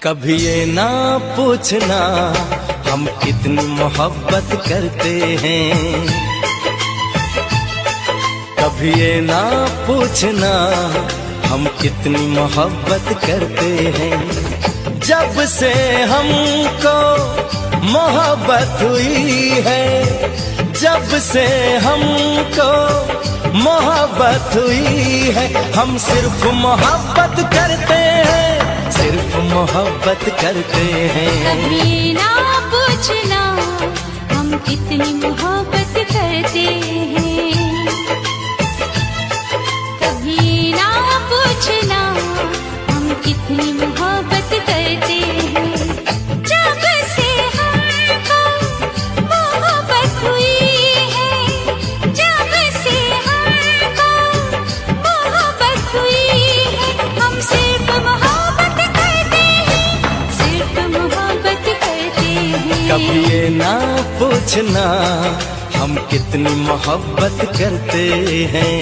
कभी ये ना पूछना हम कितनी मोहब्बत करते हैं, कभी ये ना पूछना हम कितनी मोहब्बत करते हैं। जब से हमको मोहब्बत हुई है, जब से हमको मोहब्बत हुई है, हम सिर्फ मोहब्बत करते हैं, सिर्फ मोहब्बत करते हैं। कभी ना पूछना हम कितनी मोहब्बत करते हैं, कभी ना पूछना हम कितनी मोहब्बत करते हैं। जब से हमको मोहब्बत हुई है, जब से हमको मोहब्बत हुई है, हम सिर्फ मोहब्बत करते हैं, सिर्फ मोहब्बत करते हैं। कभी ये ना पूछना हम कितनी मोहब्बत करते हैं।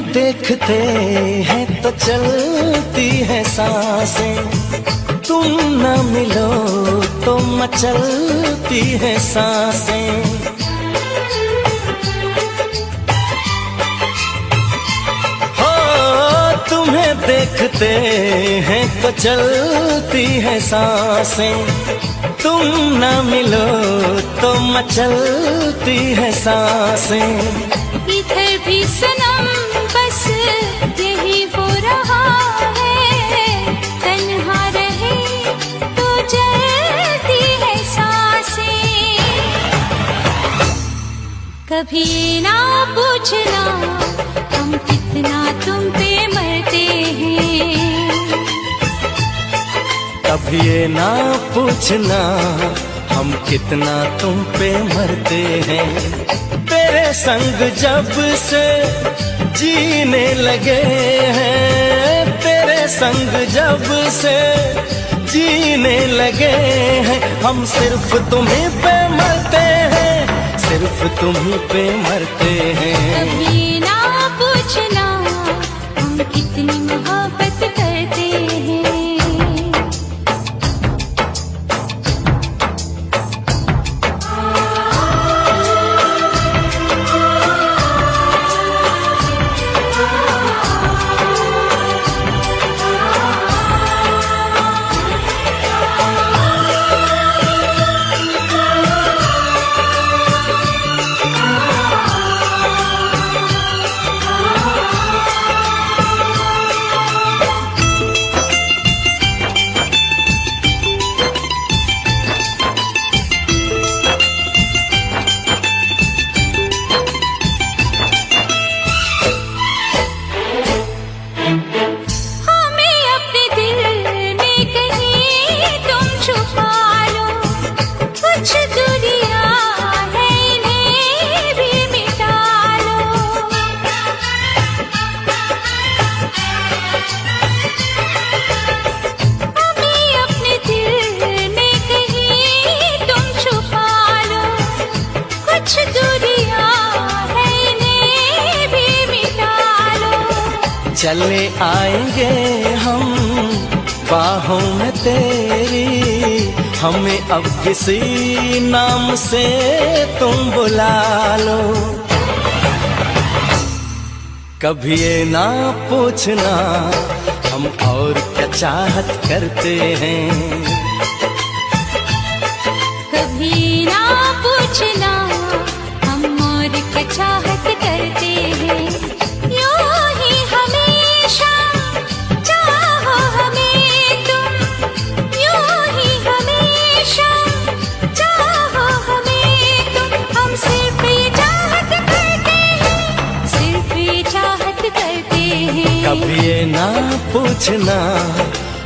देखते हैं तो चलती है सांसें, तुम न मिलो तो मचलती है सांसें। हो तुम्हें देखते हैं तो चलती है सांसें, तुम न मिलो तो मचलती है सांसें। इधर भी सनम बस यही हो रहा है, तन्हा रहे तो जलती है सांसें। कभी ना पूछना हम कितना तुम पे मरते हैं, कभी ये ना पूछना हम कितना तुम पे मरते हैं। तेरे संग जब से जीने लगे हैं, तेरे संग जब से जीने लगे हैं, हम सिर्फ तुम्हीं पे मरते हैं, सिर्फ तुम्हीं पे मरते हैं। कभी ना पूछना हम कितनी मोहब्बत करते हैं। चले आएंगे हम बाहों में तेरी, हमें अब किसी नाम से तुम बुला लो। कभी ये ना पूछना हम और क्या चाहत करते हैं, कभी ना पूछना हम और क्या चाहत करते हैं। यूं ही हमेशा चाहो हमें तुम, यूं ही हमेशा चाहो हमें तुम, हम सिर्फ ये चाहत करते हैं, पूछना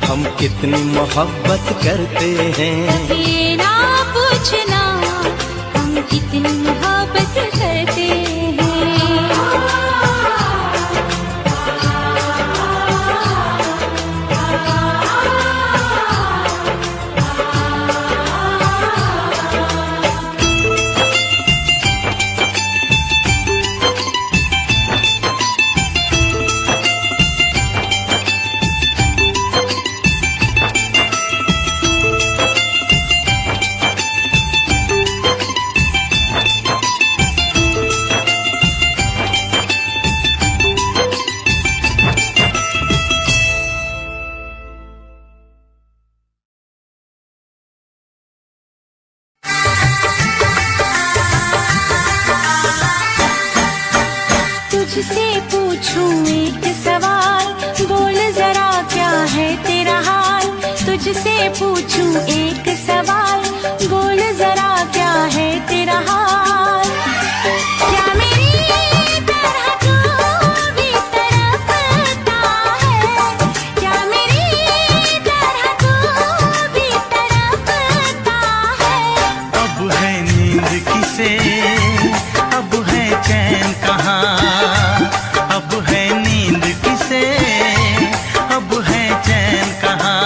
हम कितनी मोहब्बत करते हैं। ये ना पूछना हम कितनी मोहब्बत करते हैं। तुझसे पूछूं एक सवाल, बोल जरा क्या है तेरा हाल। तुझसे पूछूं एक सवाल, बोल जरा क्या है तेरा हाल। क्या मेरी तरह तू भी तड़पता है, क्या मेरी तरह तू भी तड़पता है। अब है नींद किसे, अब है चैन कहाँ। अब है नींद किसे, अब है चैन कहाँ।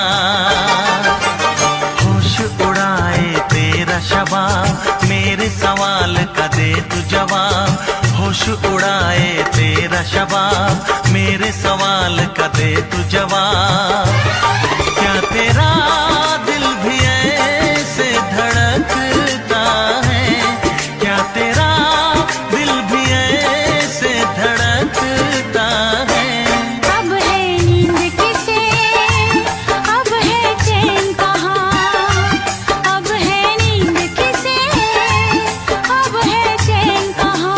होश उड़ाए तेरा शबाब, मेरे सवाल का दे तू जवाब। होश उड़ाए तेरा शबाब, मेरे सवाल का दे तू जवाब। क्या तेरा दिल भी ऐसे धड़कता है, क्या तेरा दिल भी ऐसे धड़कता है। अब है नींद किसे, अब है चैन कहाँ। अब है नींद किसे, अब है चैन कहाँ।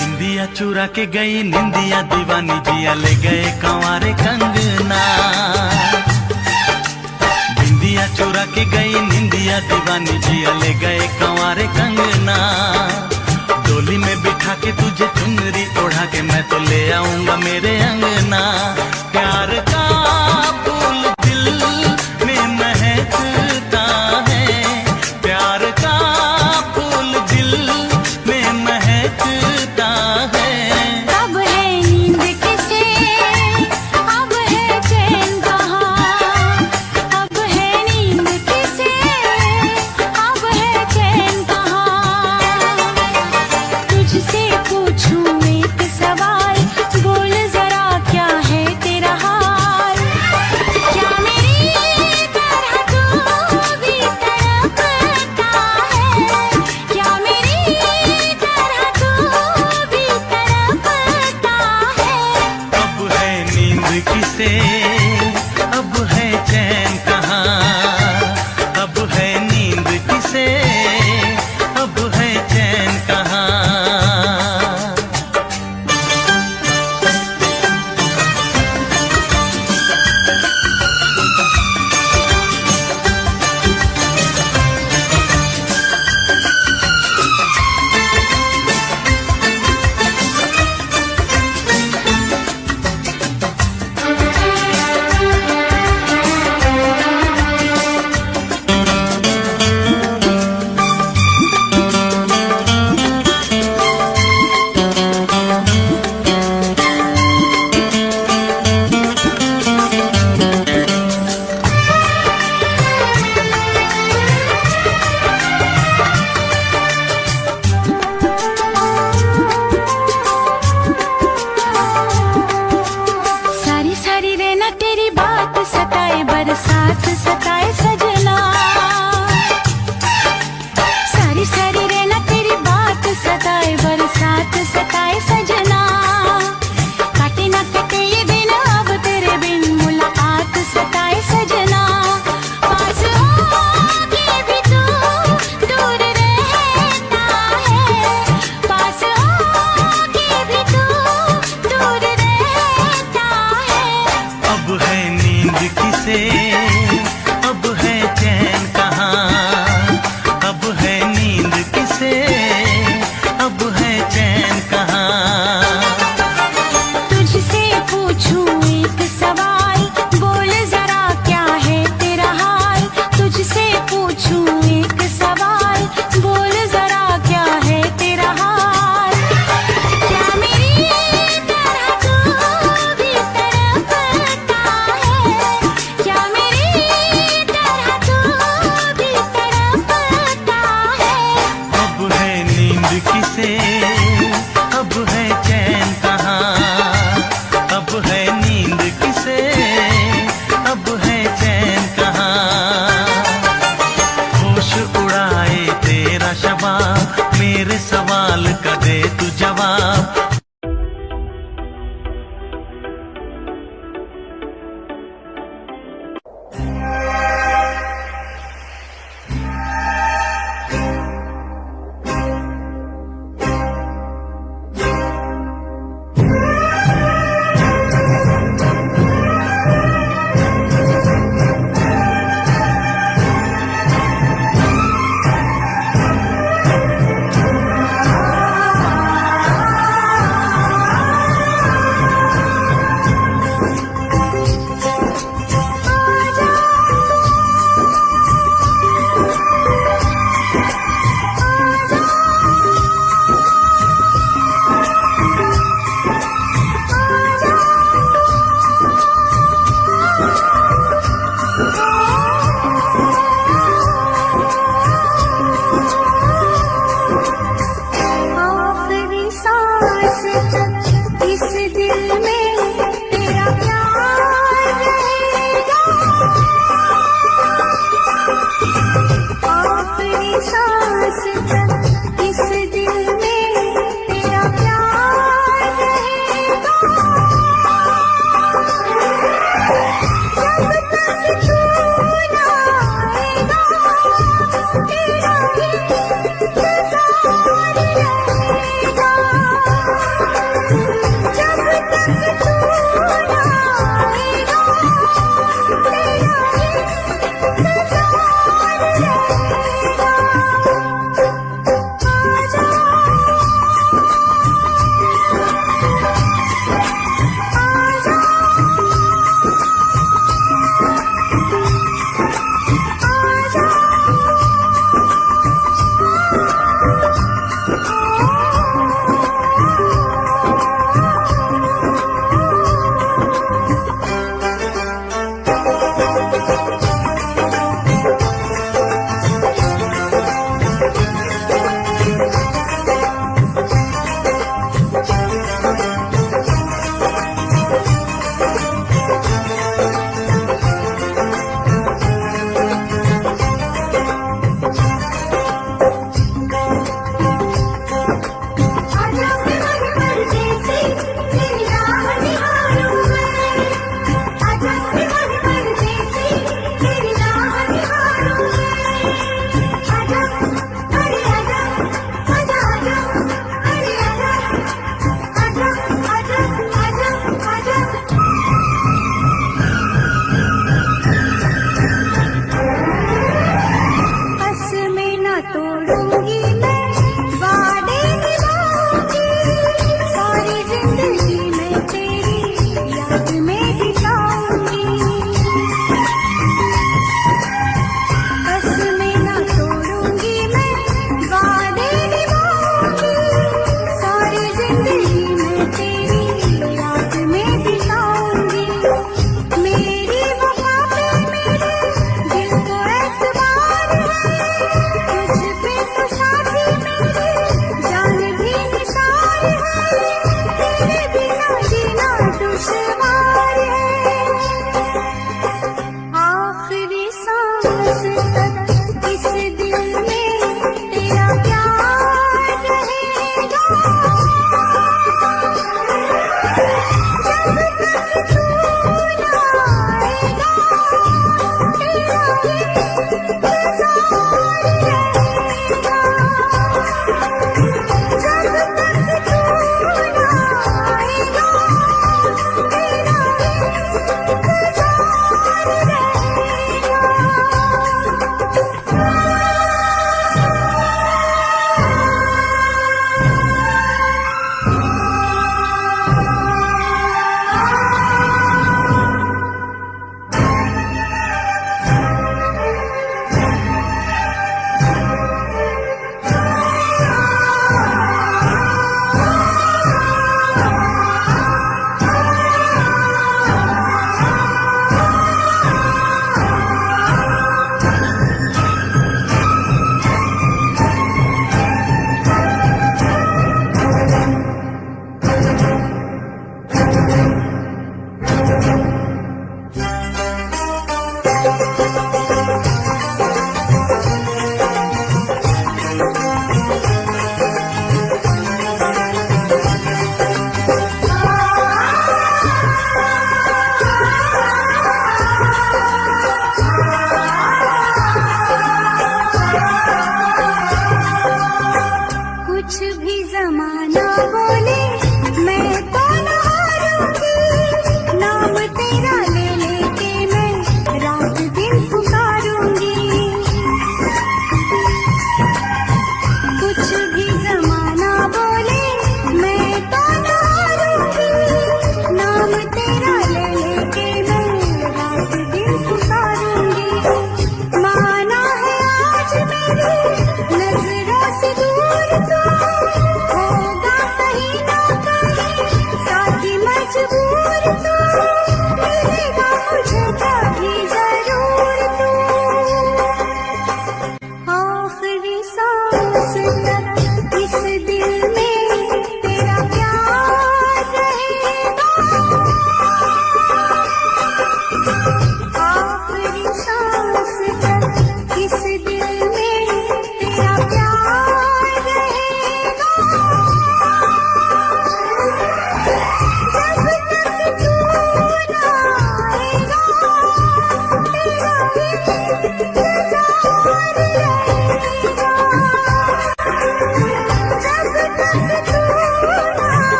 निंदिया चुरा के गई निंदिया दीवानी, जिया ले गए कंवारे कंगना। निंदिया चुरा के गई निंदिया दीवानी, जिया ले गए कंवारे कंगना। डोली में बिठा के तुझे चुनरी ओढ़ा के मैं तो ले आऊंगा मेरे अंगना। प्यार का फूल दिल में महकता है, प्यार का फूल दिल में महकता है। अब है नींद किसे, अब है चैन कहाँ। अब है नींद किसे, अब है चैन कहाँ। तुझसे पूछूं एक सवाल, बोल जरा क्या है तेरा हाल। क्या मेरी तरह तू भी तड़पता है, क्या मेरी तरह तू भी तड़पता है। अब है नींद किसे, अब है चैन कहाँ। अब है नींद किसे, अब है चैन कहाँ।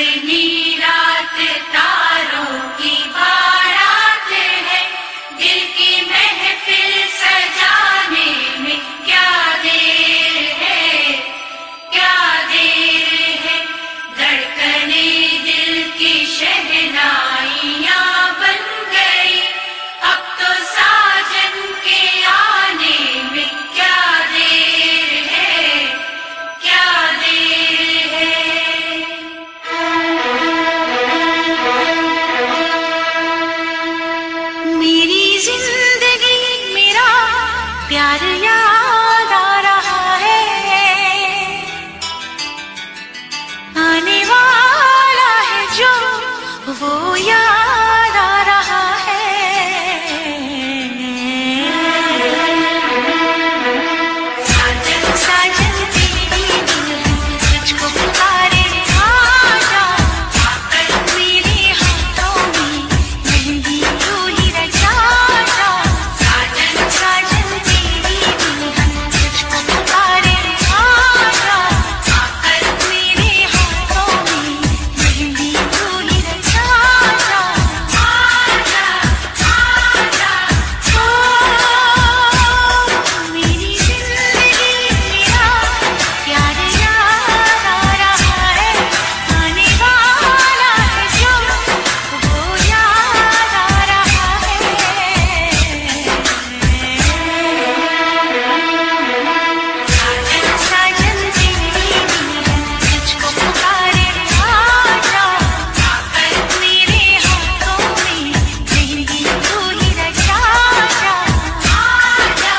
चांदनी रात तारों की बारात है, दिल की महफिल सजाने में क्या देर है, क्या देर है। धड़कने दिल की शहनाइयाँ बन गई, अब तो साजन के आने में क्या देर है, क्या देर है। मेरी जिंदगी मेरा प्यार याद आ रहा है, आने वाला है जो वो याद आ रहा है। साजन साजन तेरी दुल्हन तुझको पुकारे, आजा आकर मेरे हाथों में मेहंदी तू ही रचा जा। साजन साजन तेरी दुल्हन तुझको पुकारे, आजा आकर मेरे हाथों में मेहंदी तू ही रचा जा। आजा आजा ओ मेरी जिंदगी मेरा प्यार याद आ रहा है, आने वाला है जो वो याद आ रहा है। साजन साजन तेरी दुल्हन तुझको पुकारे, आजा आकर मेरे हाथों में मेहंदी तू ही रचा जा। आजा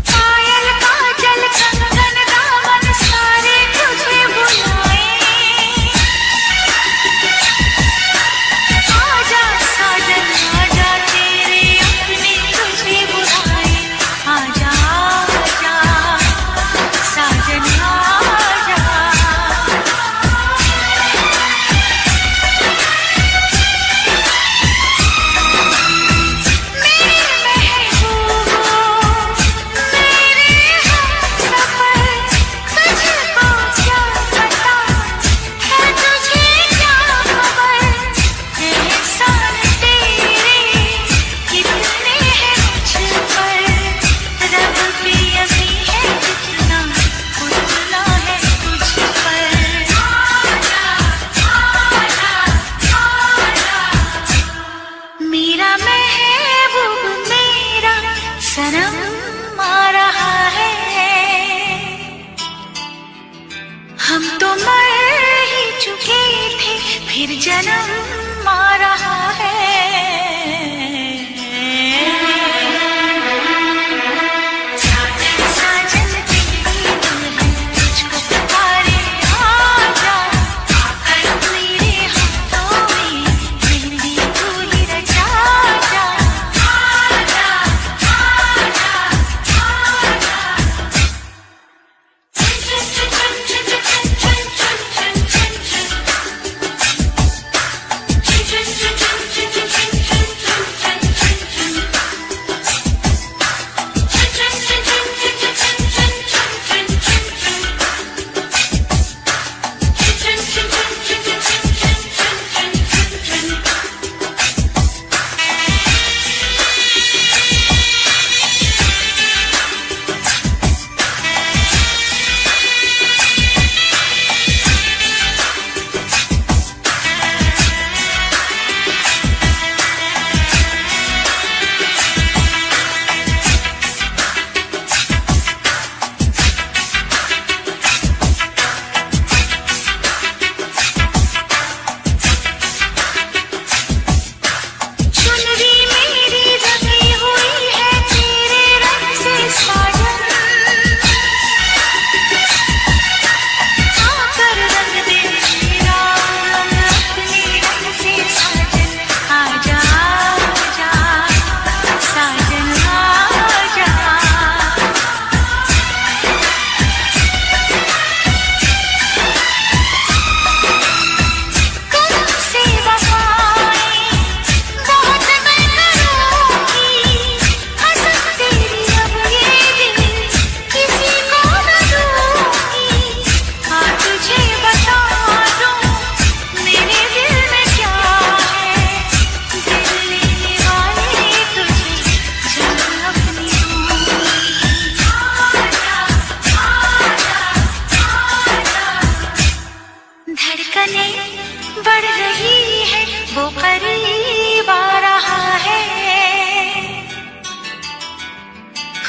पायल काजल कंगन दामन सारे तुझे बुलाए, आजा साजन आजा तेरे अपने तुझे बुलाए। आजा आजा साजन आजा। मेरे महबूबो मेरे हमसफर, तुझको क्या पता है तुझे क्या खबर, एहसान तेरे कितने हैं मुझ पर, रब भी अभी है जितना उतना है तुझ पर। आजा आजा आजा मेरा महबूब मेरा सनम आ रहा है, हम तो मर ही चुके थे फिर जन्म आ रहा है। साजन साजन तेरी दुल्हन तुझको पुकारे, आजा आकर मेरे हाथों में मेहंदी तू ही रचा जा। आजा आजा आजा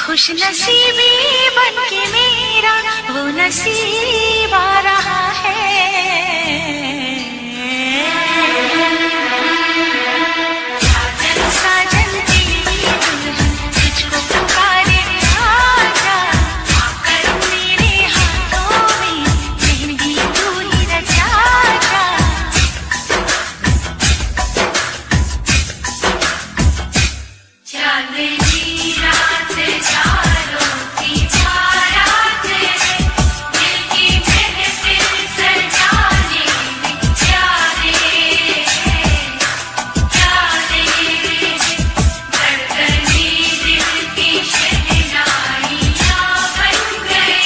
खुश नसीबी बन के मेरा वो नसीब आ रहा है। साजन तेरी दुल्हन तुझको पुकारे आजा, आकर मेरे हाथों में मेहंदी तू ही रचा जा। चांदनी रात चारों की बारात है, दिल की महफिल सजाने में प्यारे हैं, प्यारे हैं। धड़कने दिल की शहनाइयाँ बन गए।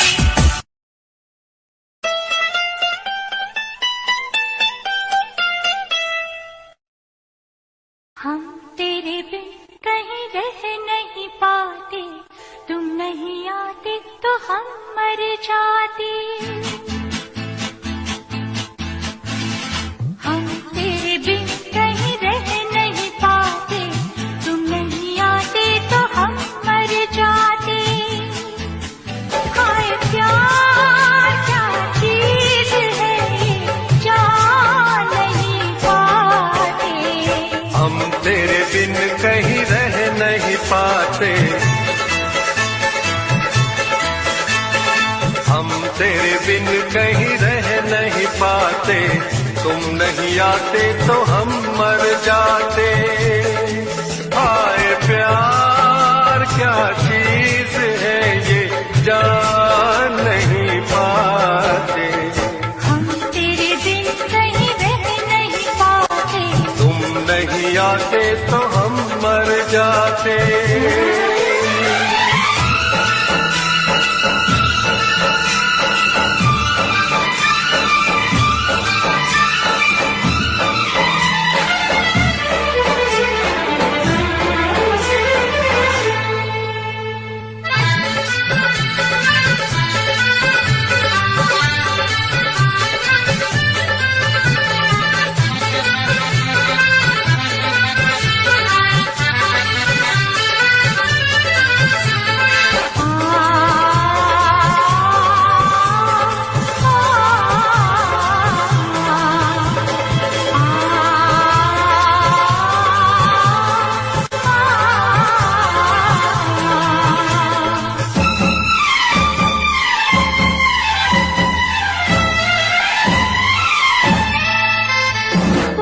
हम तेरे बिन कहीं रह नहीं पाते, तुम नहीं आते तो हम मर जाते। हम तेरे बिन कहीं रह नहीं पाते, तुम नहीं आते तो हम मर जाते। हाय प्यार क्या चीज है ये, जान नहीं पाते। हम तेरे बिन कहीं रह नहीं पाते, हम तेरे बिन कहीं रह नहीं पाते, तुम नहीं आते तो हम मर जाते। हाय प्यार क्या चीज है ये, जान नहीं पाते। हम तेरे बिन कहीं रह नहीं पाते, तुम नहीं आते तो हम मर जाते।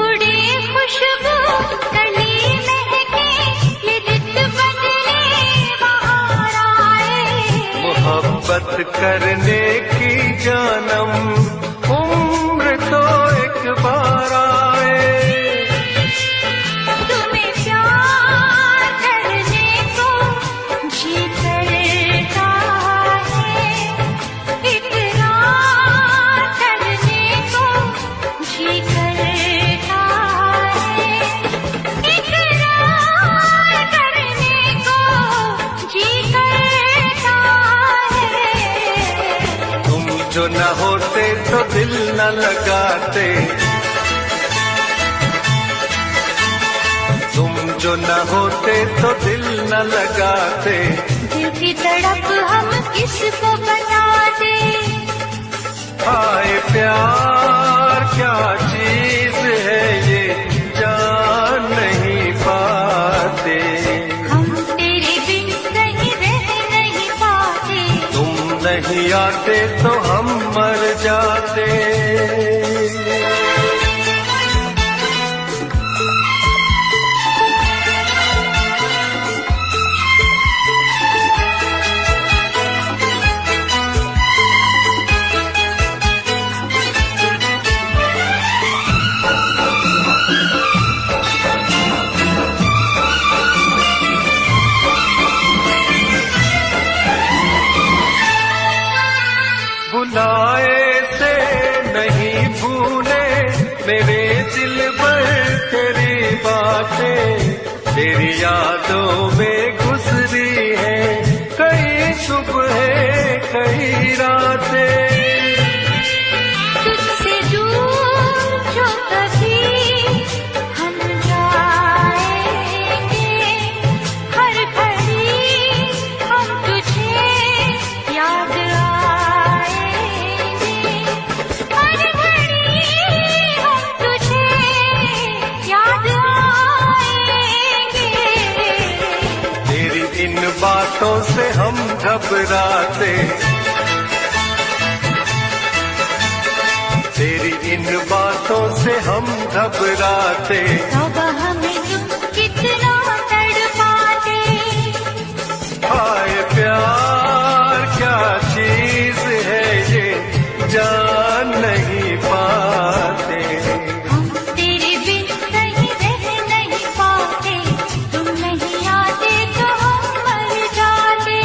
उड़े खुशबू कली महके, ये रित बदले बहार आए। मोहब्बत करने की जानम उम्र तो एक बार आए। तुम्हें प्यार करने को जी करता है, इकरार करने को जी करता है, इकरार करने को जी करता है। तुम जो न होते तो दिल न लगाते, तुम जो न होते तो दिल न लगाते। दिल की तड़प हम किसको बताते। हाय प्यार क्या चीज है ये, जान नहीं पाते। हम तेरे बिन कहीं रह नहीं पाते, तुम नहीं आते तो हम मर जाते। बातों से हम घबराते, तेरी इन बातों से हम घबराते। अब हमें तुम कितना तड़पाते। हाय प्यार क्या चीज है ये जान नहीं पाते। हम तेरे बिन कहीं रह नहीं पाते, तुम नहीं आते तो हम मर जाते।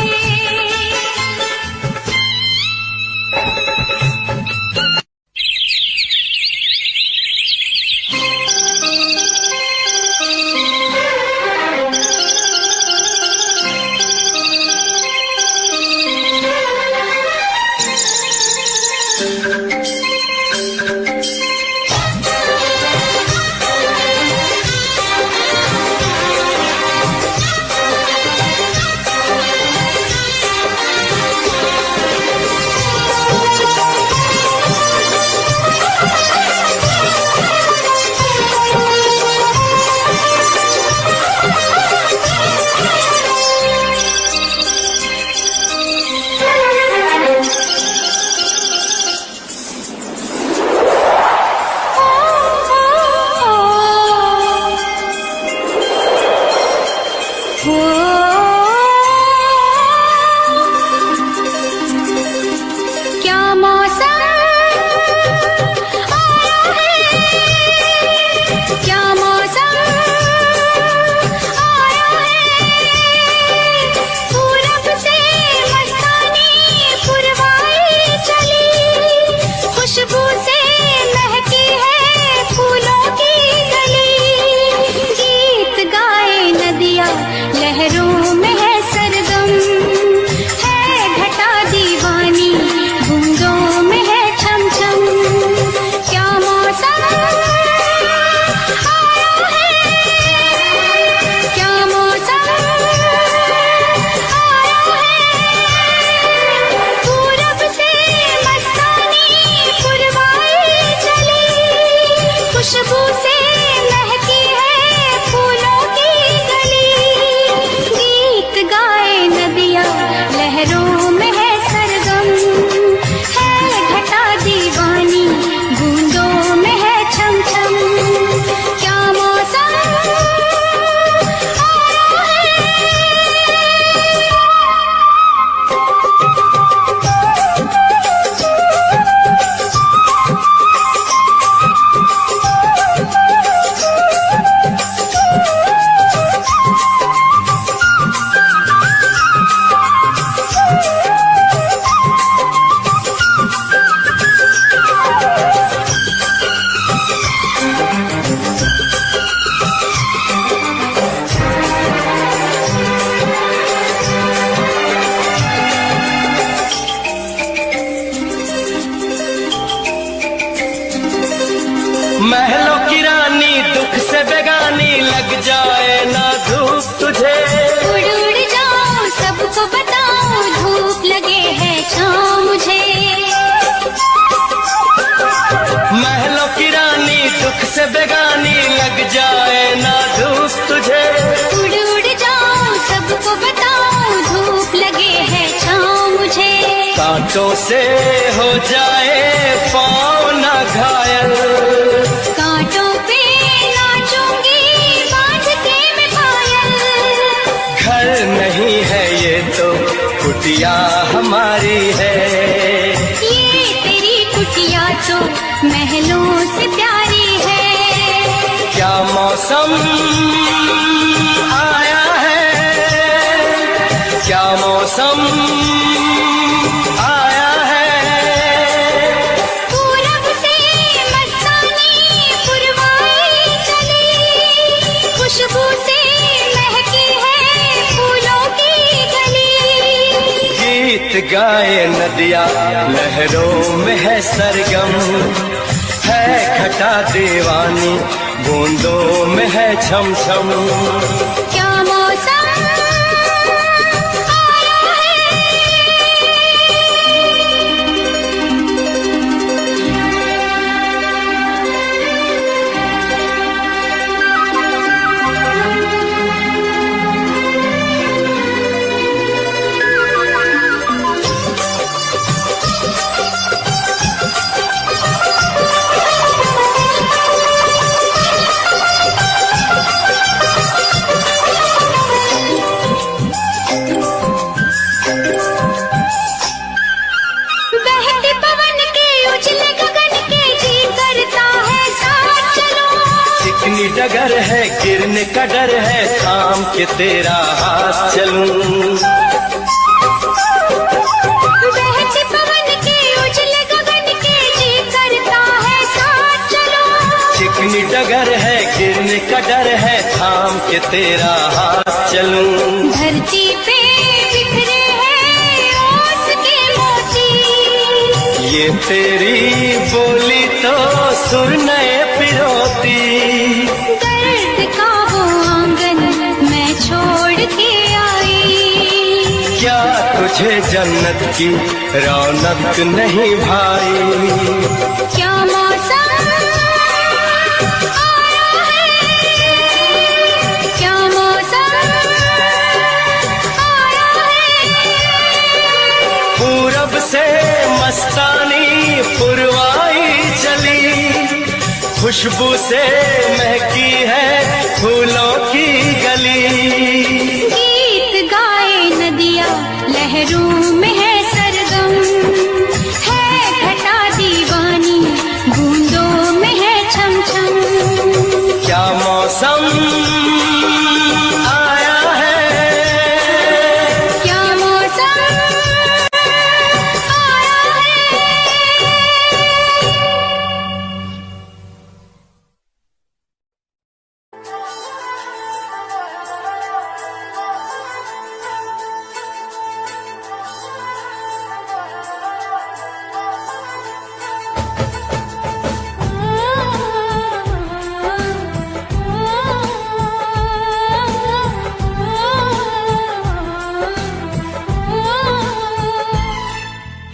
क्या मौसम आया है, क्या मौसम आया है। पूरब से मस्तानी पुरवाई चली, खुशबू से महकी है फूलों की गली। गीत गाए नदियाँ लहरों में है सरगम, है घटा दीवानी बूंदों में है छम छम। क्या मौसम आया है, क्या मौसम आया है। पूरब से मस्तानी पुरवाई चली, खुशबू से महकी है फूलों की गली। गीत गाए नदियाँ लहरों में है सरगम, है घटा दीवानी बूंदों में है छम छम। क्या मौसम आया है। महलों की रानी दुख से बेगानी, लग जाए ना धूप तुझे। उड़ उड़ जाऊं सबको बताऊं, धूप लगे है छाँव मुझे। महलों की रानी दुख से बेगानी, लग जाए ना धूप तुझे। उड़ उड़ जाऊं सबको बताऊं, धूप लगे है छाँव मुझे। कांटों से हो जाए पाँव ना घायल, कांटों पे नाचूंगी बांध के मैं पायल। घर नहीं है ये तो कुटिया हमारी है। ये तेरी कुटिया तो महलों से प्यारी है। क्या मौसम आया है, क्या मौसम आया है। पूरब से मस्तानी पुरवाई चली, खुशबू से महकी है फूलों की गली। गीत गाए नदियाँ लहरों में है सरगम, है घटा दीवानी बूंदों में है छम छम। क्या मौसम आया है। डगर है, गिरने का डर है, थाम के तेरा हाथ चलूं। बहते पवन के उजले गगन के जी करता है साथ चलो। चिकनी डगर है, गिरने का डर है, थाम के तेरा हाथ चलूं। धरती पे बिखरे हैं ओस के मोती, ये तेरी बोली तो सुर नए पिरोती। दर्द का वो आंगन मैं छोड़ के आई, क्या तुझे जन्नत की रौनक नहीं भाई? क्या मौसम आया है, क्या मौसम आया है। पूरब से मस्तानी पुरवाई चली, खुशबू से महकी है फूलों की गली। गीत गाए नदियाँ लहरों में है सरगम, है घटा दीवानी बूंदों में है छम छम। क्या मौसम आया है, क्या मौसम आया है।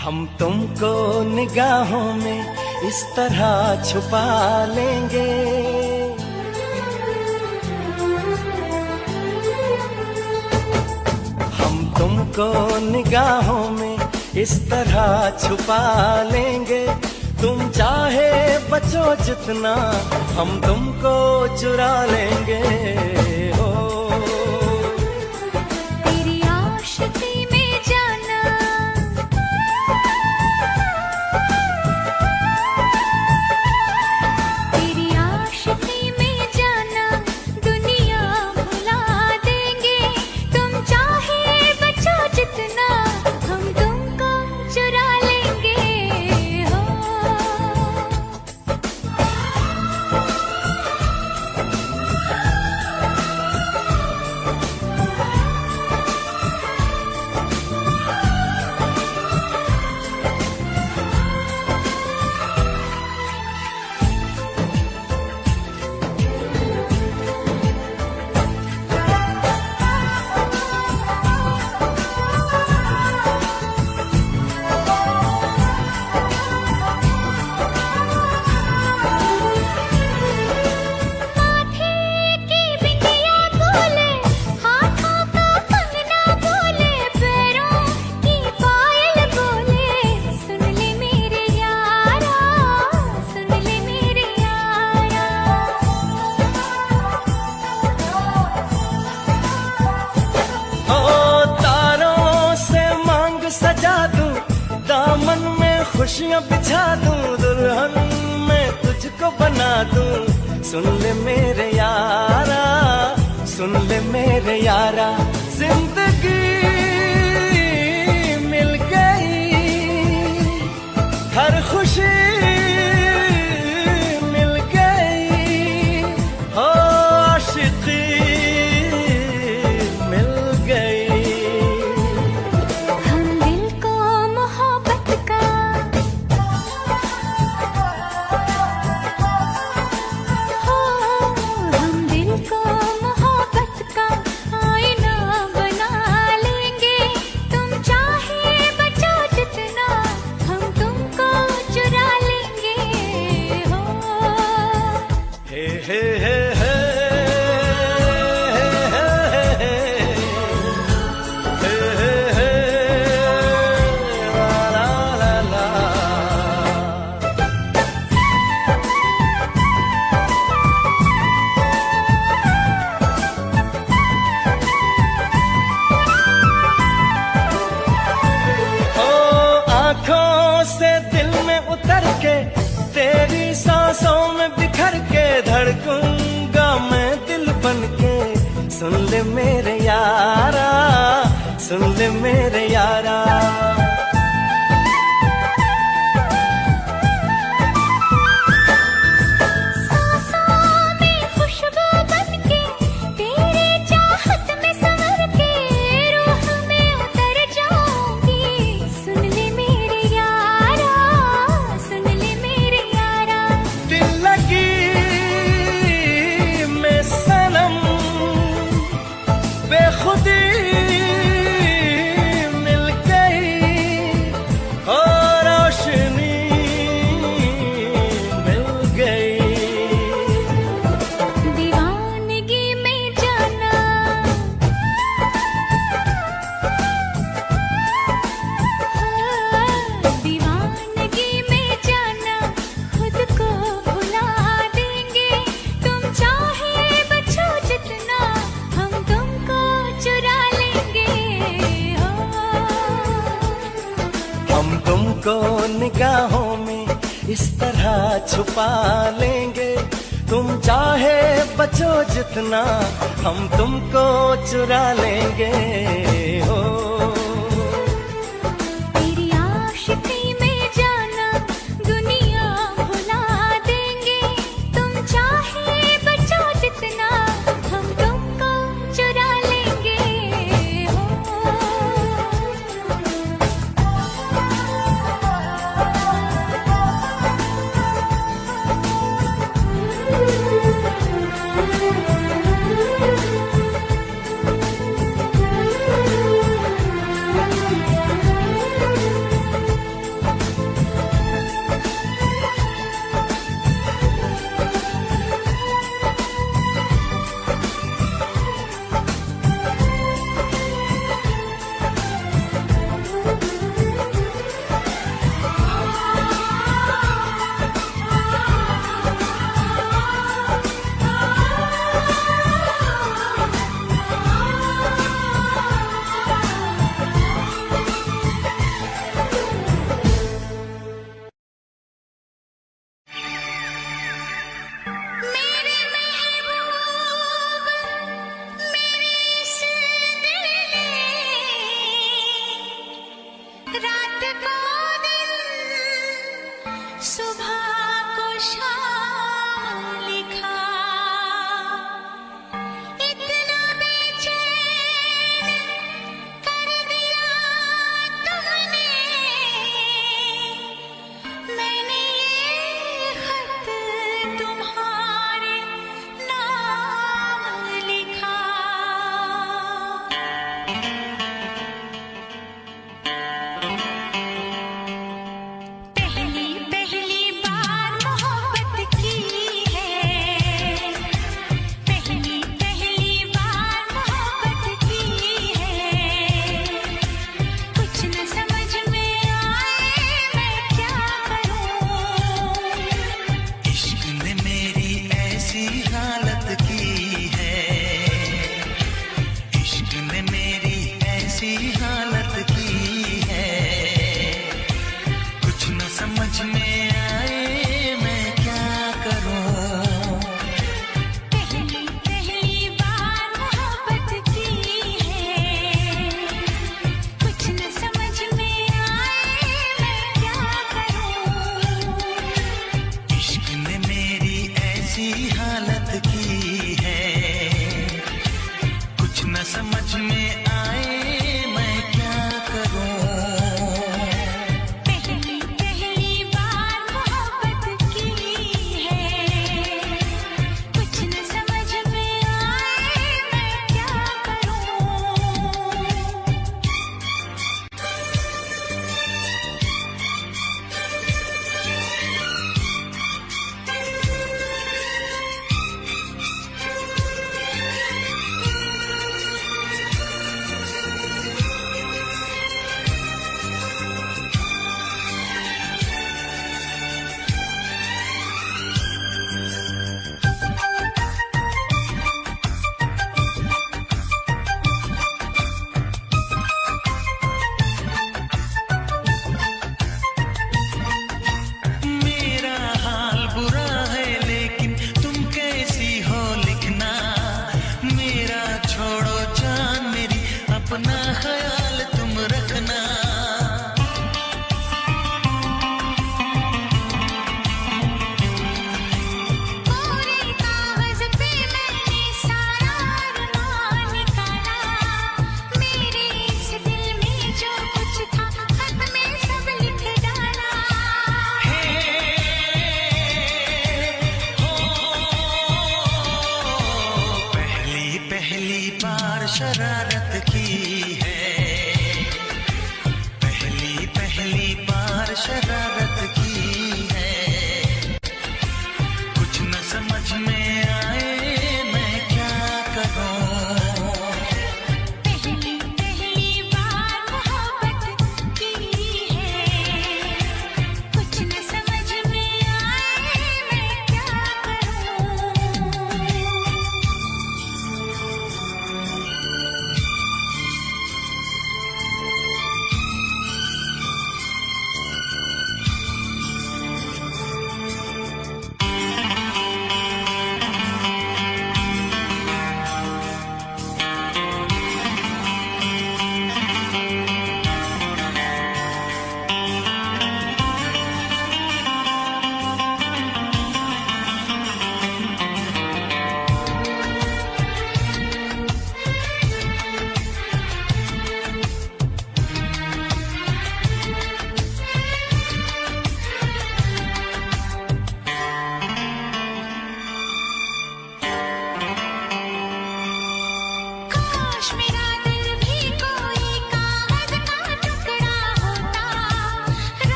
हम तुमको निगाहों में इस तरह छुपा लेंगे, हम तुमको निगाहों में इस तरह छुपा लेंगे। तुम चाहे बचो जितना, हम तुमको चुरा लेंगे। हो तेरी आशिकी में जाना, तेरी आशिकी में जाना दुनिया भुला देंगे। तुम चाहे बचो जितना, हम तुमको चुरा लेंगे। हो खुशियाँ बिछा दूं, दुल्हन मैं तुझको बना दूं। सुन ले मेरे यारा, सुन ले मेरे यारा, जिंदगी मिल गई, हर खुशी मिल गई, हो आशिकी मिल गई। हम दिल को मोहब्बत का, हो हम दिल को मोहब्बत का आईना बना लेंगे। तुम चाहे बचो जितना, हम तुमको चुरा लेंगे। हो हे हे हे हे आँखों से दिल में उतर के, तेरी सांसों में बिखर के धड़कूंगा सुन ले मेरे यारा। बेखुदी मिल गई और रोशनी मिल गई। दीवानगी में जाना दीवानगी में जाना खुद को भुला देंगे। तुम चाहे बचो जितना हम तुमको चुरा लेंगे। हम तुमको निगाहों में इस तरह छुपा लेंगे। तुम चाहे बचो जितना हम तुमको चुरा लेंगे। हो तेरी आशिकी में जाना दुनिया भुला देंगे। तुम चाहे बचो जितना हम तुमको चुरा लेंगे। मेरे महबूब मेरे इस दिल ने रात को दिन सुबह को शाम लिखा। इतना बेचैन कर दिया तुमने। मैंने ये खत तुम्हारे नाम लिखा। पहली पहली बार मोहब्बत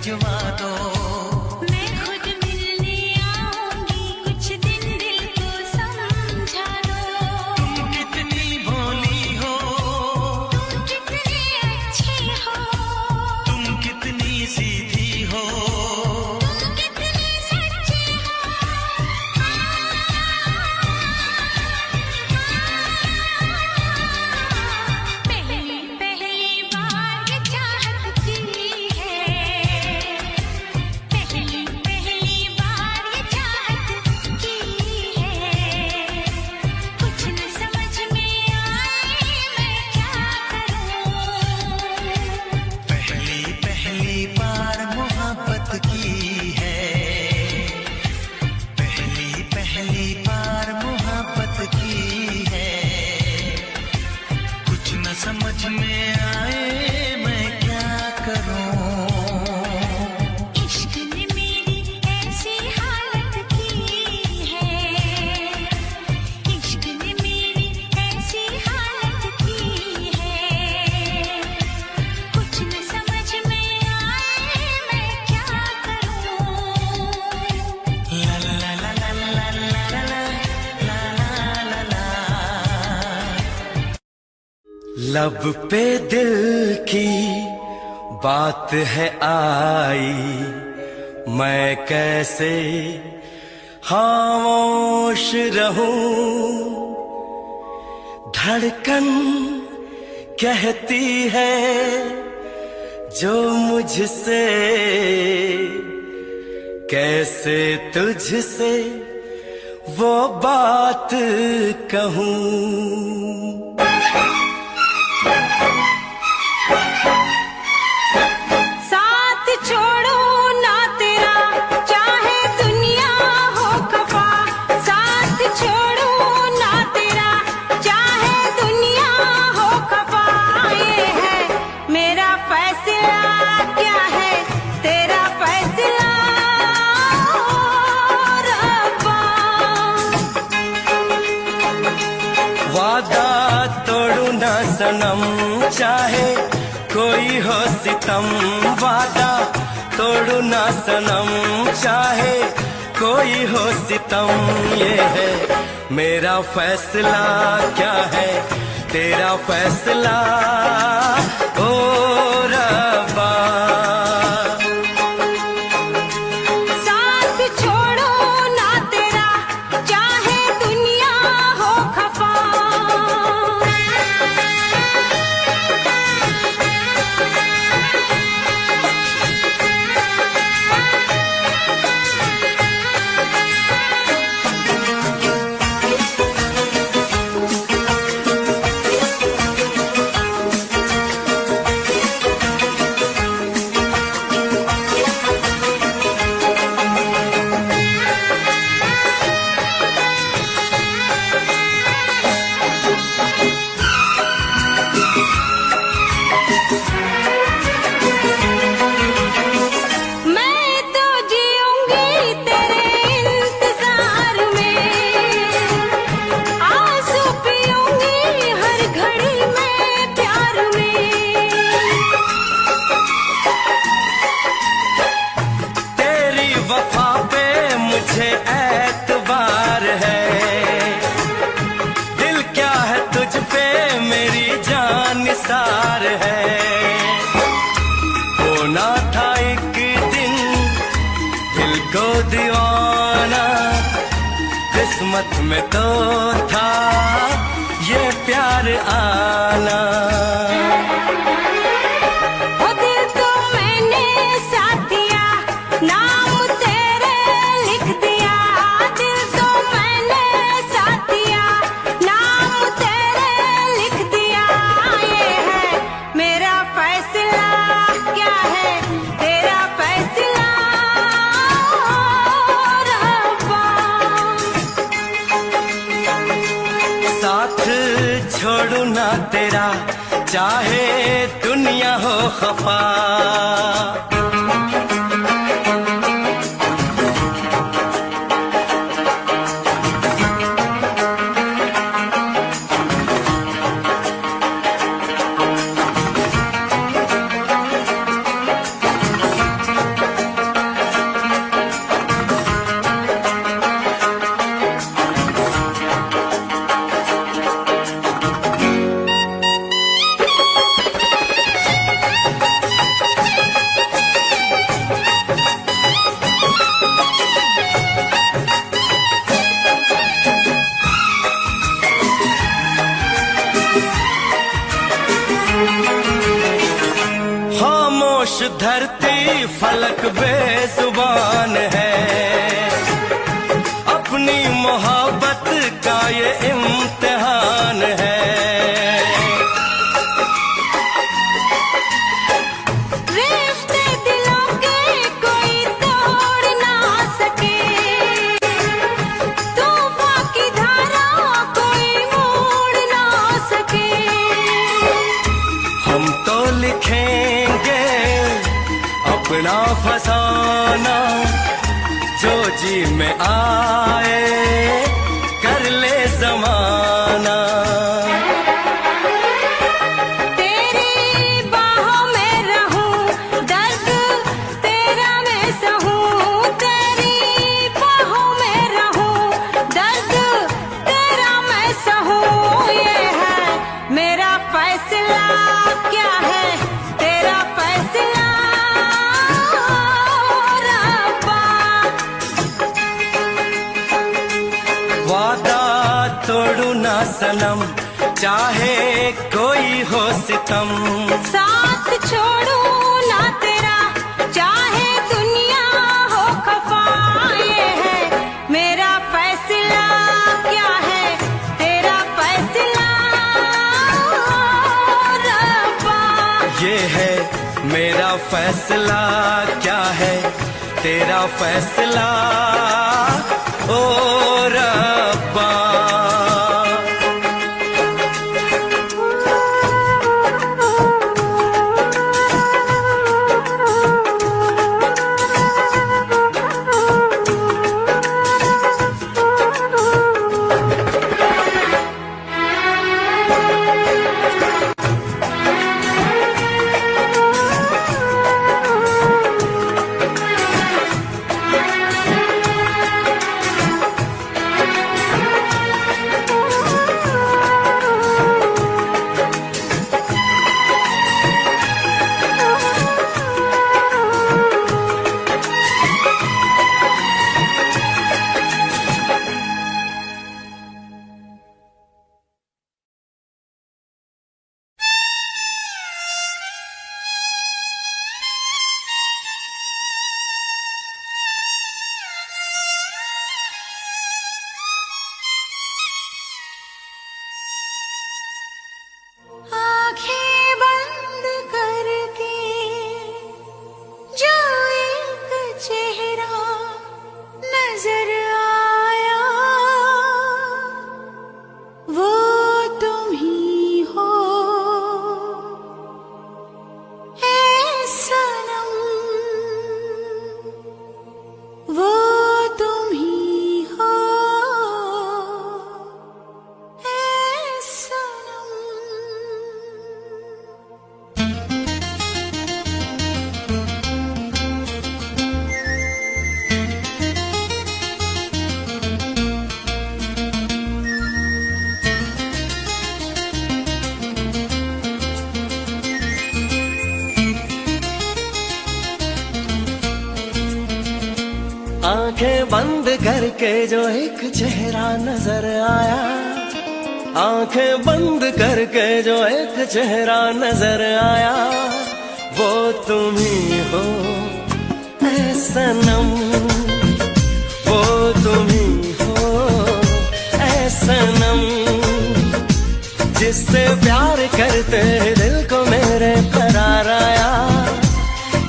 भिजवा दो। मैं खुद मिलने आऊंगी, कुछ दिन दिल को समझा दो। तुम कितनी भोली हो, तुम कितने अच्छे हो, तुम कितनी सीधी हो, तुम कितने सच्चे हो। पहली पहली बार ये चाहत की है, पहली पहली बार ये चाहत की है। कुछ न समझ में आए मैं क्या करूं। पहली पहली बार मोहब्बत की है, पहली पहली बार मोहब्बत की है। कुछ न समझ में आए मैं क्या करूं। इश्क ने मेरी ऐसी हालत की है, इश्क ने मेरी ऐसी हालत की है। कुछ न समझ में आए मैं क्या करूं। ला ला ला ला ला ला ला ला ला ला ला। लब पे दिल की बात है आई, मैं कैसे खामोश रहूं। धड़कन कहती है जो मुझसे, कैसे तुझसे वो बात कहूं। साथ छोड़ो ना तेरा, चाहे दुनिया हो खफा। साथ छोड़ो ना तेरा, चाहे दुनिया हो खफा। ये है मेरा फैसला, क्या है तेरा फैसला रब्बा। वादा तोड़ू ना सनम, चाहे कोई हो सितम। वादा तोड़ू ना सनम, चाहे कोई हो सितम। ये है मेरा फैसला, क्या है तेरा फैसला ओ रब्बा। साथ छोड़ो ना तेरा, चाहे दुनिया हो खफा। मैं तो जीऊंगी तेरे इंतजार में, आंसू पीऊंगी हर घड़ी में प्यार में। तेरी वफा पे मुझे एतबार है, दिल क्या है तुझ पे मेरी जान निसार है। होना था एक दिन दिल को दीवाना, किस्मत में तो था ये प्यार आना। ओ दिल तो मैंने साथ दिया, नाम तेरे लिख दिया। दिल तो मैंने साथ दिया, नाम तेरे लिख दिया। ये है मेरा फैसला, क्या है तेरा फैसला रब्बा। साथ छोड़ू ना तेरा, चाहे दुनिया हो खफा। धरती फलक बेजुबान है, अपनी मोहब्बत का ये इम्तिहान है। रिश्ते दिलों के कोई तोड़ ना सके, तूफान की धारा कोई मोड़ ना सके। हम तो लिखेंगे अपना फसाना, जो जी में आए कर ले जमाना। तेरी बाहों में रहूं, दर्द तेरा मैं सहूं। तेरी बाहों में रहूं, दर्द तेरा मैं सहूं। ये है मेरा फैसला, क्या है तेरा फैसला रब्बा। वादा तोड़ू ना सनम, चाहे कोई हो सितम। साथ छोड़ू ना तेरा, चाहे दुनिया हो खफा। ये है मेरा फैसला, क्या है तेरा फैसला रब्बा। ये है मेरा फैसला, क्या है तेरा फैसला ओ रब्बा। आँखें बंद करके जो एक चेहरा नजर आया, वो तुम ही हो ऐ सनम। वो तुम ही हो ऐ सनम। आंखें बंद करके जो एक चेहरा नजर आया, आंखें बंद करके जो एक चेहरा नजर आया, वो तुम ही हो ऐ सनम। वो तुम ही हो ऐ सनम, जिससे प्यार करते दिल को मेरे करार आया,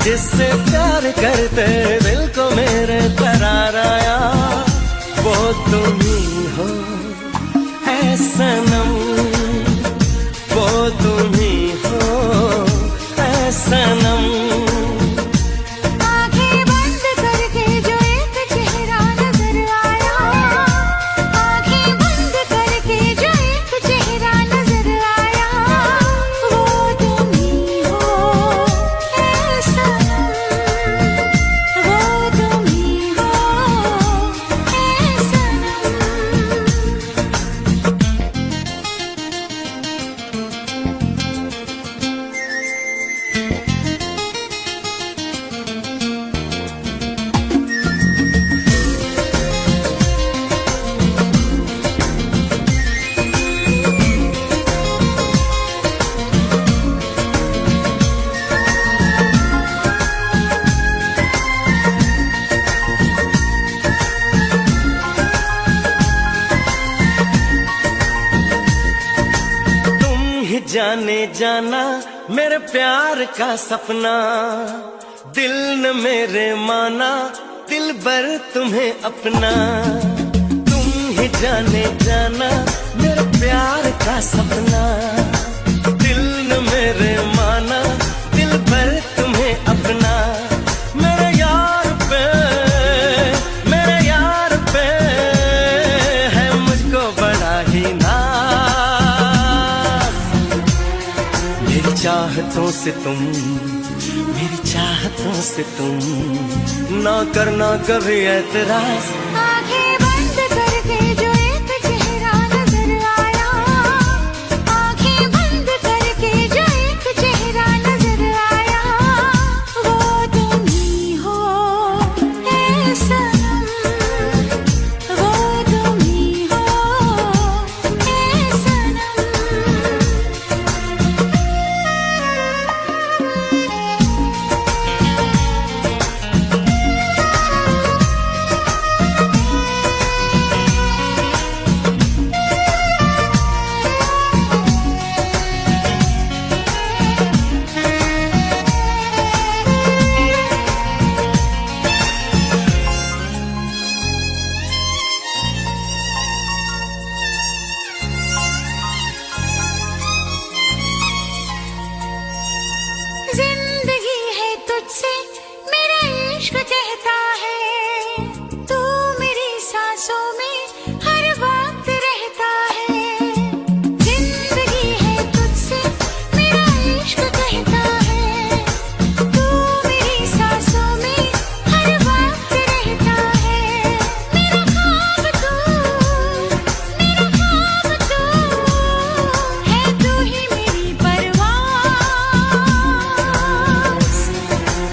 जिससे प्यार करते दिल को मेरे करार आया, वो तुम ही हो ऐ सनम। वो तुम ही हो ऐ सनम। आँखें बंद करके जो एक चेहरा नजर आया, आँखें बंद करके जो एक चेहरा नजर आया, वो तुम ही हो ऐ सनम। वो तुम ही हो ऐ सनम। जाना मेरे प्यार का सपना, दिल न मेरे माना दिल भर तुम्हें अपना। तुम ही जाने जाना मेरे प्यार का सपना, दिल न मेरे माना दिल भर तुम्हें अपना। मेरे यार पे है मुझको बड़ा ही नाज। मेरी चाहतों से तुम, मेरी चाहतों से तुम ना करना कभी ऐतराज। आंखें बंद करके जो एक चेहरा नजर आया, आंखें बंद करके जो एक चेहरा नजर आया, वो तुम ही हो ऐ सनम, वो तुम ही हो ऐ सनम। जिंदगी है तुझसे मेरा इश्क कहता है, तू मेरी सांसों में हर वक्त रहता है। जिंदगी है तुझसे मेरा इश्क कहता है, तू मेरी सांसों में हर वक्त रहता है। मेरा ख्वाब तू है, तू ही मेरी परवाज़।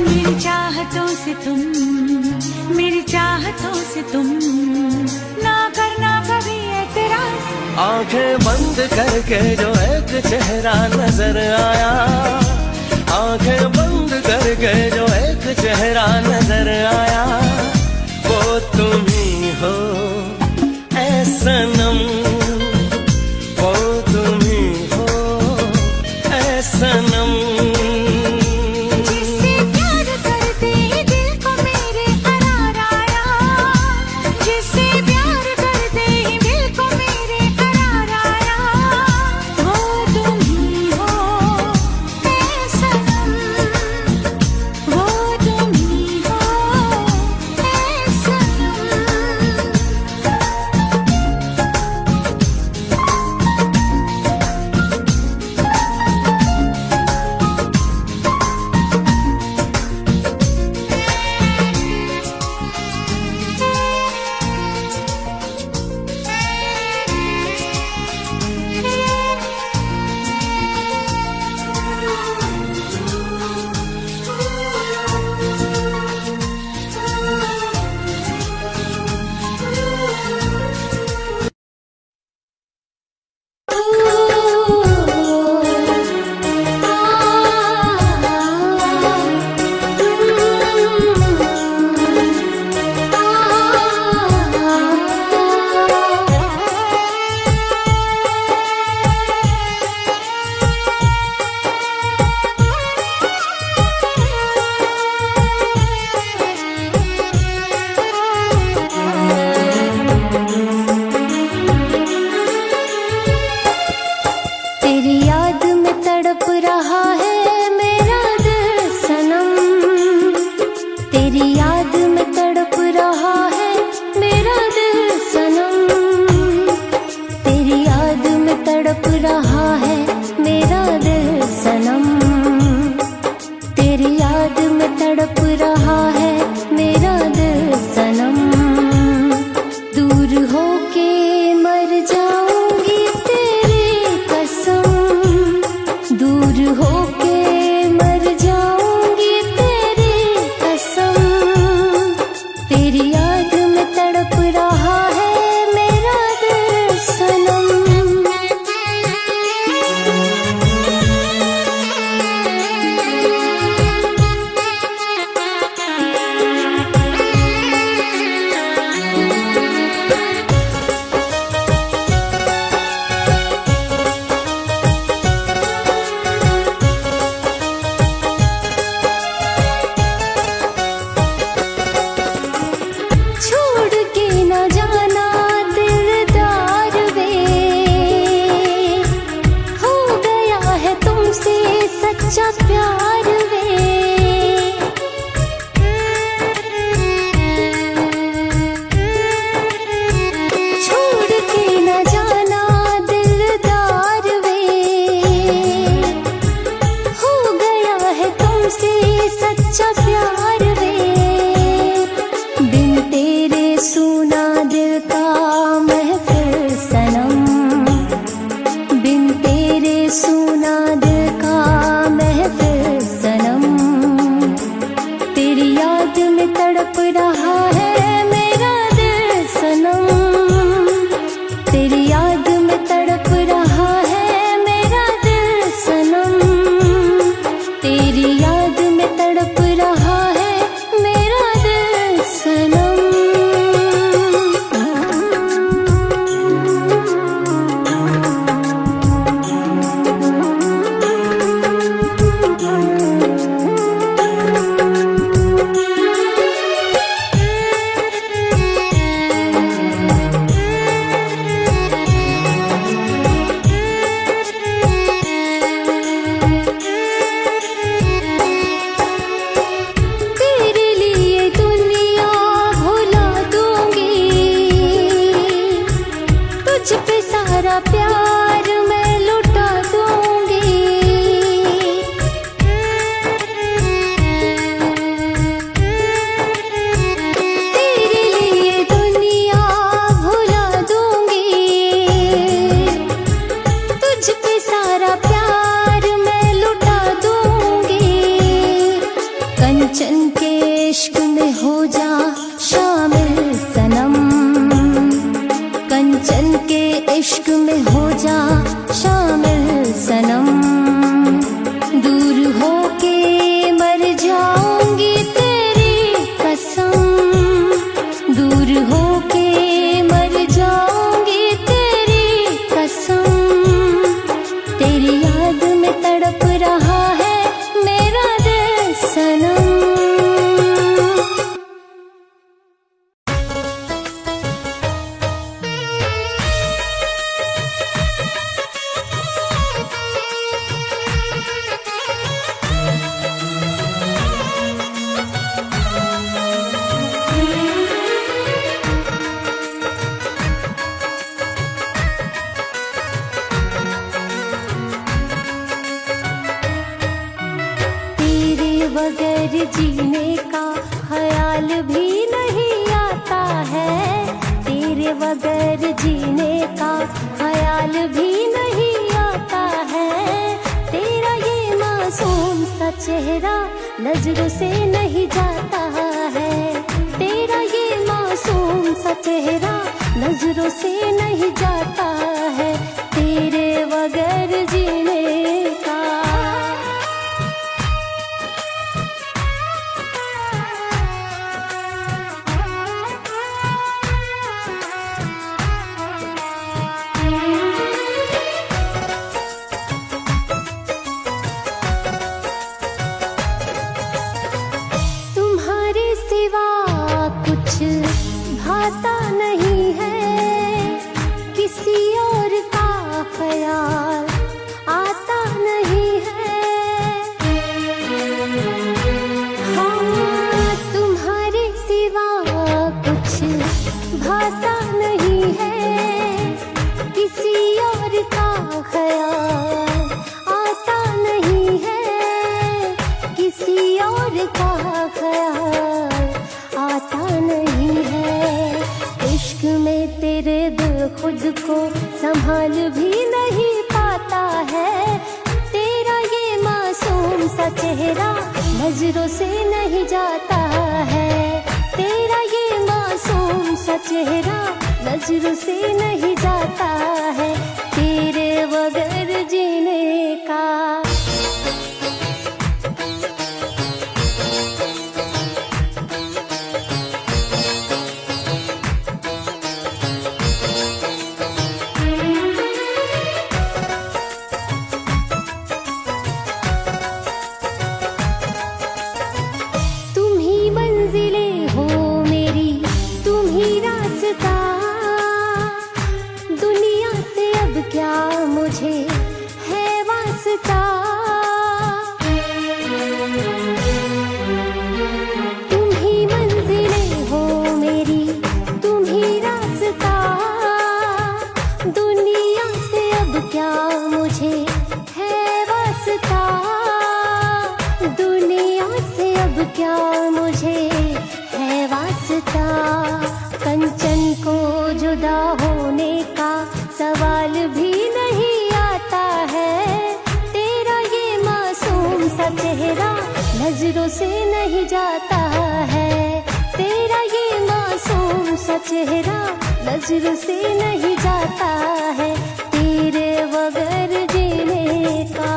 मेरी चाहतों से तुम, मेरी चाहतों से तुम ना करना कभी ऐतराज। आंखें बंद करके जो एक चेहरा नजर आया, आंखें बंद करके जो एक चेहरा नजर आया, वो तुम ही हो ऐ सनम, वो तुम ही हो ऐ सनम। जिससे प्यार करते ही दिल को मेरे करार आया, जिससे प्यार करते ही दिल को मेरे करार आया, वो तुम ही हो ऐ सनम, वो तुम ही हो ऐ सनम। तेरी याद में तड़प रहा है मेरा दिल सनम, तेरी याद में तड़प रहा है मेरा दिल सनम, तेरी याद में तड़प रहा है मेरा दिल सनम, तेरी याद में तड़प रहा है मेरा दिल सनम। दूर होके मर जाऊंगी तेरी कसम, दूर होके मर जाऊंगी तेरी कसम, तेरी याद में तड़प रहा है मेरा दिल सनम। सच्चा प्यार वे। छोड़ के न जाना दिलदार वे, हो गया है तुमसे सच्चा प्यार वे। बिन तेरे सुना दिल का महफिल सनम, बिन तेरे सुना दिल का महफिल सनम। तेरी याद में तड़प रहा है मेरा दिल सनम, तेरी याद में तड़प रहा है मेरा दिल सनम, तेरी याद में तड़प रहा है मेरा दिल सनम। तेरे लिए दुनिया भुला दूंगी, तुझ पे सारा प्यार मैं लुटा दूंगी। तेरे लिए दुनिया भुला दूंगी, तुझ पे सारा प्यार मैं लुटा दूंगी। कंचन के इश्क में हो जा शामिल सनम, कंचन के इश्क में हो जा शामिल सनम। दूर होके मर जाऊंगी तेरी कसम, दूर होके मर जाऊंगी तेरी कसम। तेरी याद में तड़प रहा है मेरा दिल सनम। तेरे बगैर जीने का ख्याल भी नहीं आता है, तेरे बगैर जीने का ख्याल भी नहीं आता है। तेरा ये मासूम सा चेहरा नजरों से नहीं जाता है, तेरा ये मासूम सा चेहरा नजरों से नहीं जाता है। तेरे बगैर जीने का तुम्हारे सिवा कुछ भाता नहीं है, किसी और का ख्याल आता नहीं है। हाँ, तुम्हारे सिवा कुछ भाता नहीं है, किसी और का ख्याल आता नहीं है, किसी और का ख्याल आता नहीं है। इश्क में तेरे दिल खुद को संभाल भी नहीं पाता है, तेरा ये मासूम सा चेहरा नजरों से नहीं जाता है, तेरा ये मासूम सा चेहरा नजरों से नहीं जाता है। तेरे बगैर जीने का दुनिया से नजरों से नहीं जाता है तेरे बगैर जीने का।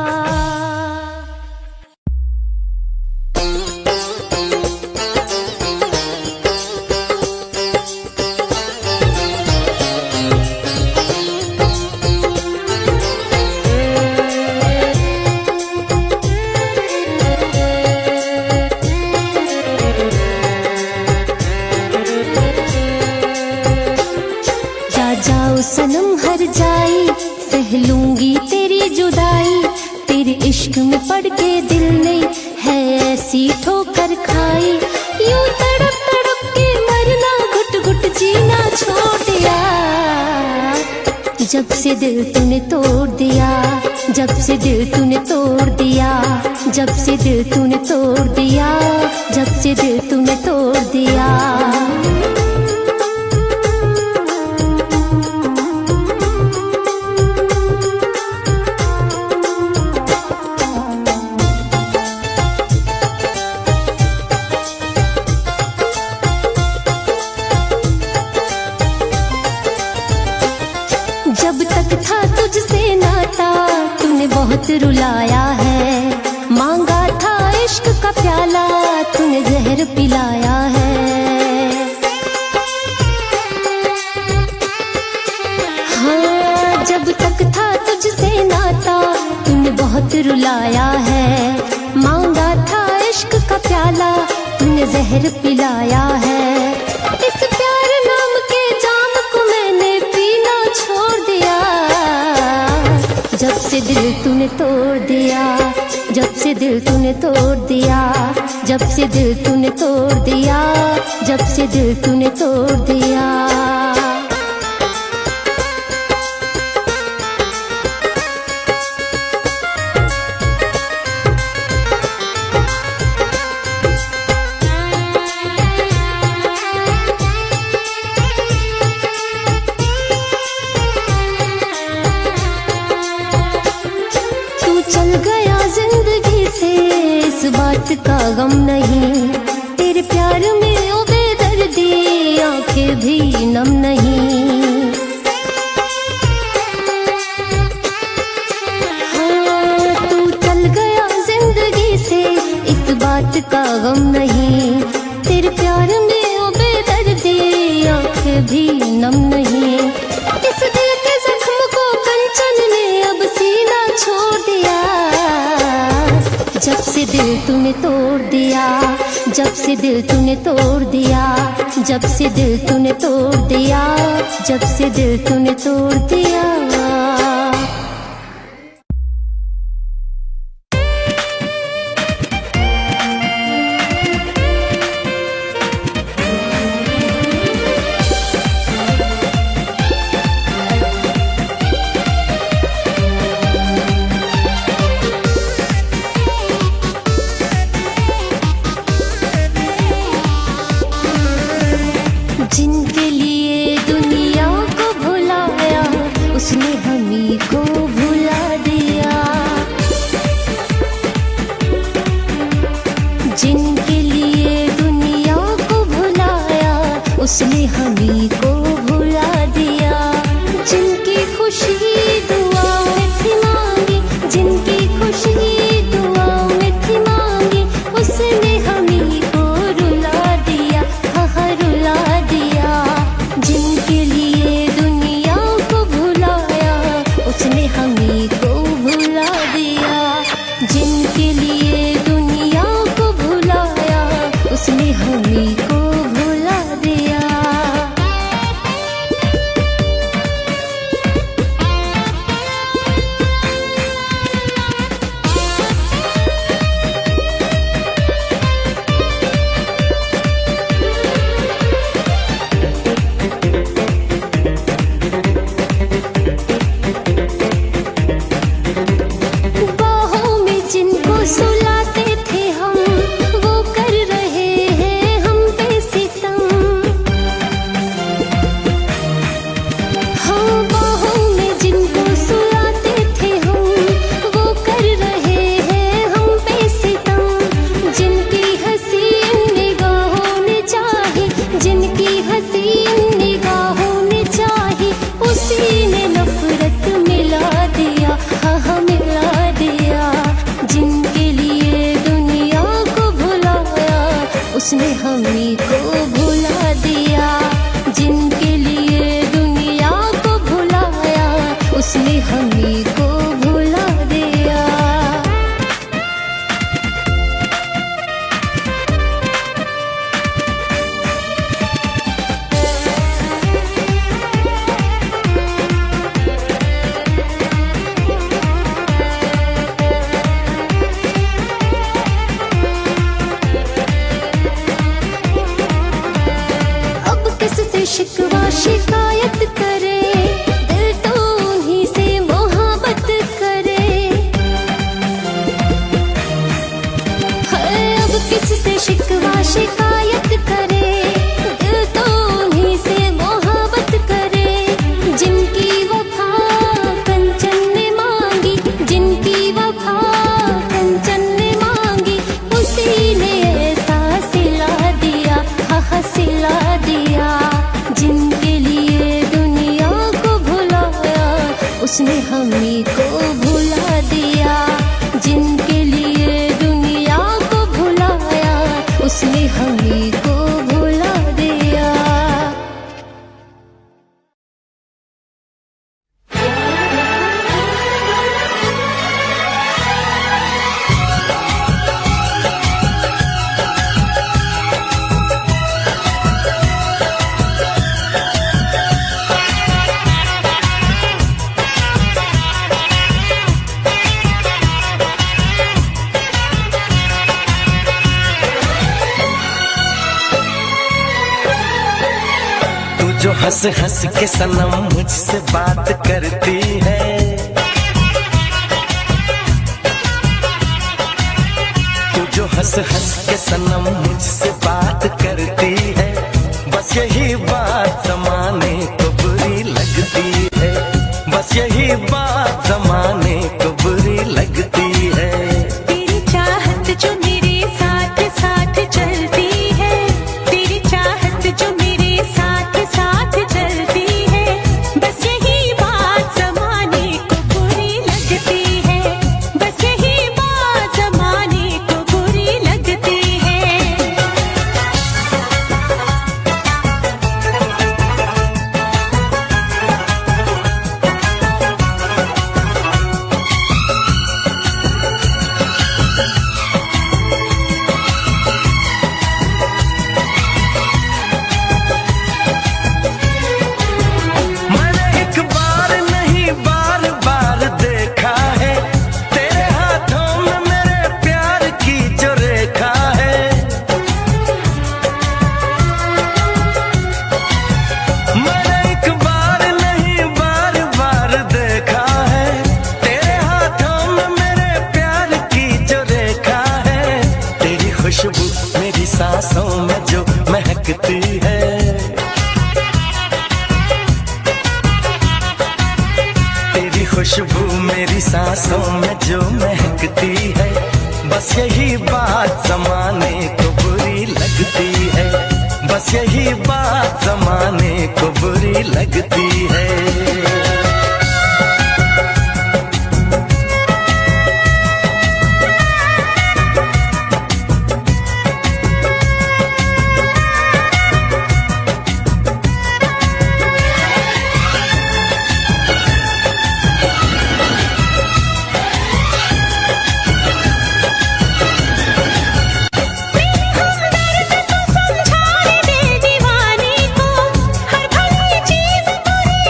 सनम हर जाई सह लूंगी तेरी जुदाई, तेरे इश्क में पड़ के दिल ने है ऐसी ठोकर खाई। यूं तड़प तड़प के मरना घुट घुट जीना छोड़ दिया, जब से दिल तूने तोड़ दिया, जब से दिल तूने तोड़ दिया, जब से दिल तूने तोड़ दिया, जब से दिल तूने तोड़ दिया। जब तक था तुझसे नाता तूने बहुत रुलाया है, मांगा था इश्क का प्याला तूने जहर पिलाया है। हाँ, जब तक था तुझसे नाता तूने बहुत रुलाया है, मांगा था इश्क का प्याला तूने जहर पिलाया है। इस प्यार नाम के जाम को मैंने पीना छोड़ दिया, जब से दिल तूने तोड़ दिया, जब से दिल तूने तोड़ दिया, जब से दिल तूने तोड़ दिया, जब से दिल तूने तोड़ दिया। चल गया जिंदगी से इस बात का गम नहीं, तेरे प्यार में ओ बेदर्दी आंखें भी नम नहीं। हाँ, तू चल गया जिंदगी से इस बात का गम नहीं, तेरे प्यार में ओ बेदर्दी आंखें भी नम नहीं। इस दिल के जख्म को कंचन ने अब सीना छोड़ दिया, जब से दिल तूने तोड़ दिया, जब से दिल तूने तोड़ दिया, जब से दिल तूने तोड़ दिया, जब से दिल तूने तोड़ दिया। जिनके लिए दुनिया को भुलाया उसने हमी को भुला दिया, जिनके लिए दुनिया को भुलाया उसने हमी को भुला दिया। जिनकी खुशी दुआओं में थी मांगी, जिनकी खुशी दुआओं में थी मांगी, उसने हमी को रुला दिया, हाँ रुला दिया। जिनके लिए दुनिया को भुलाया उसने हमी को भुला दिया, जिनके लिए दुनिया को भुलाया उसने हमी को भुला दिया। बाहों में जिनको सुलाते थे हम, वो कर रहे हैं हम पे हमी को भुला दिया। जिनके लिए दुनिया को भुलाया, उसने हमी को भुला दिया। अब किससे शिकवा शिकायत करे, दिल तो उन्हीं से मोहब्बत करे। है अब किससे शिकवा शिकायत करे, दिल तो उन्हीं से मोहब्बत करे। जिनकी वफा कंचन ने मांगी, जिनकी वफा कंचन ने मांगी, उसी ने ऐसा सिला दिया, हा सिला दिया। जिनके लिए दुनिया को भुलाया, उसने हमी को भुला दिया। जिनके लिए दुनिया को भुलाया, उसने हमी को भुला दिया। तू जो हंस हंस के सनम मुझसे बात करती है, तू जो हंस हंस के सनम मुझसे बात करती है, बस यही बात जमाने को बुरी लगती है, बस यही बात जमाने को बुरी लगती है। तेरी चाहत जो मेरे साथ साथ चलती है, तेरी चाहत जो मेरे साथ साथ चलती है, बस यही बात जमाने को बुरी लगती है, बस यही बात जमाने को बुरी लगती है। मैंने एक बार नहीं बार बार देखा है, तेरे हाथों में मेरे प्यार की जो रेखा है। मैंने एक बार नहीं बार बार देखा है, तेरे हाथों में मेरे प्यार की जो रेखा है। तेरी खुशबू मेरी सांसों में जो महकती है, तेरी खुशबू मेरी सांसों में जो महकती है, बस यही बात जमाने को बुरी लगती है, बस यही बात जमाने को बुरी लगती है। समझाने दे दीवानी को, हर भली चीज बुरी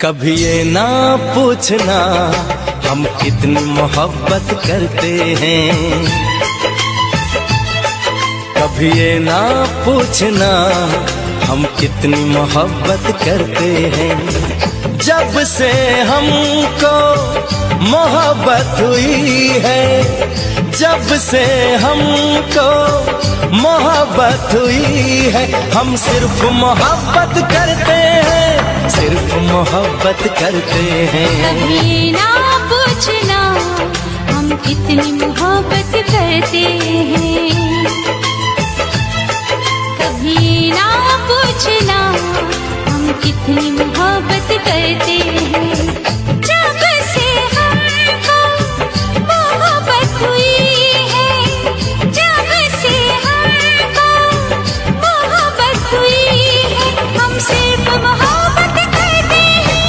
कभी ये ना पूछना हम कितनी मोहब्बत करते हैं, कभी ये ना पूछना हम कितनी मोहब्बत करते हैं। जब से हमको मोहब्बत हुई है, जब से हमको मोहब्बत हुई है, हम सिर्फ मोहब्बत करते हैं, सिर्फ मोहब्बत करते हैं। कभी ना पूछना हम कितनी मोहब्बत करते हैं, कभी ना पूछना हम कितनी मोहब्बत करते हैं। जब से हमको मोहब्बत हुई है, जब से हमको मोहब्बत हुई है, हम सिर्फ मोहब्बत करते हैं,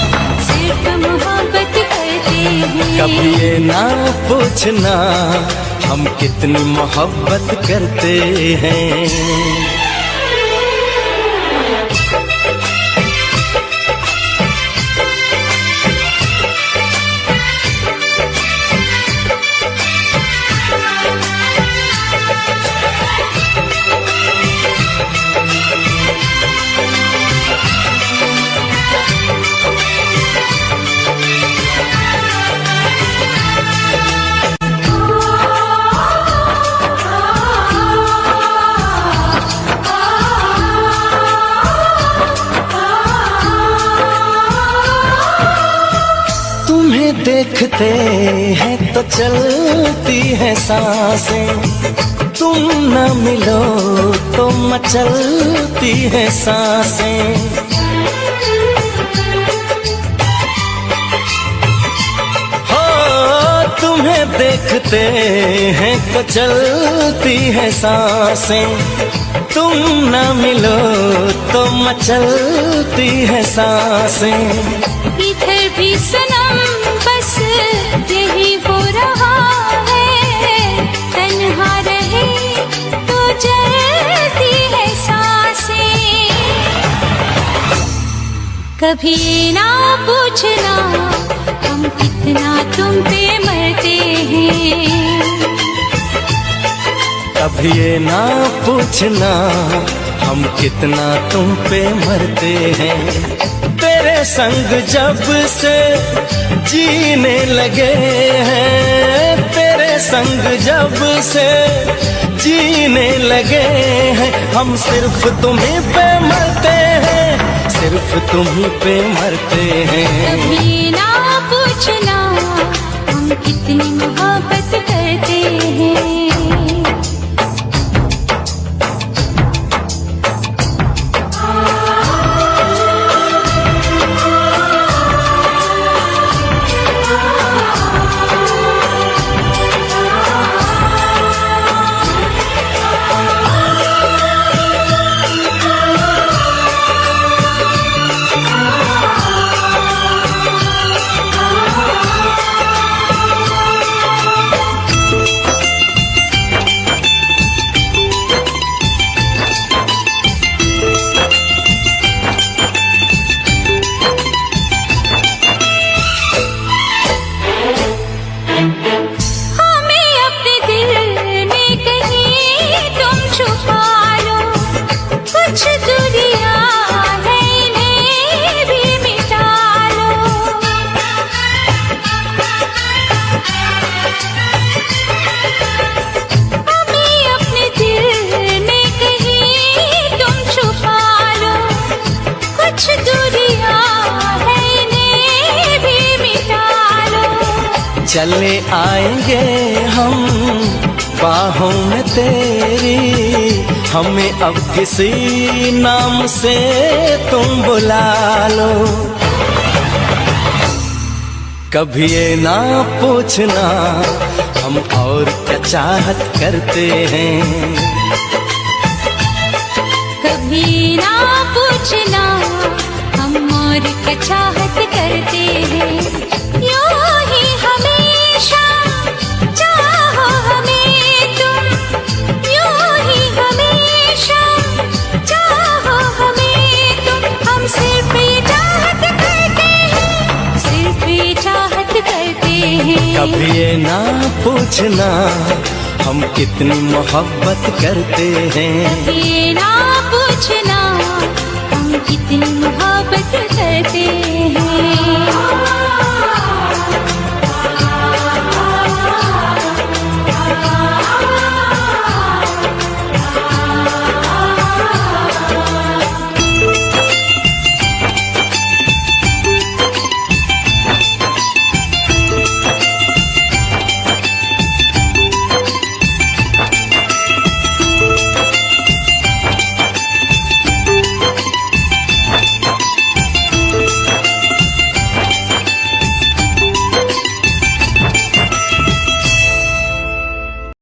सिर्फ मोहब्बत करते हैं। कभी ये ना पूछना हम कितनी मोहब्बत करते हैं। तुम्हें देखते हैं तो चलती है सांसें, तुम न मिलो तो मचलती है सांसें। हो तुम्हें देखते हैं तो चलती है सांसें, तुम न मिलो तो मचलती है सांसें। इधर भी सनम बस यही हो रहा है, तन्हा रहे तो जलती है सांसें। कभी ना पूछना हम कितना तुम पे मरते हैं, कभी ये ना पूछना हम कितना तुम पे मरते हैं। तेरे संग जब से जीने लगे हैं, तेरे संग जब से जीने लगे हैं, हम सिर्फ तुम्हीं पे मरते हैं, सिर्फ तुम्हीं पे मरते हैं। कभी ना पूछना हम कितनी मोहब्बत करते हैं। चले आएंगे हम बाहों में तेरी, हमें अब किसी नाम से तुम बुला लो। कभी ये ना पूछना हम और क्या चाहत करते हैं, कभी ना पूछना हम और क्या चाहत करते हैं। यूं ही हमेशा चाहो हमें तुम, यूं ही हमेशा चाहो हमें तुम, हम सिर्फ ये चाहत करते हैं, ये ना पूछना हम कितनी मोहब्बत करते हैं। ये ना पूछना हम कितनी मोहब्बत करते हैं।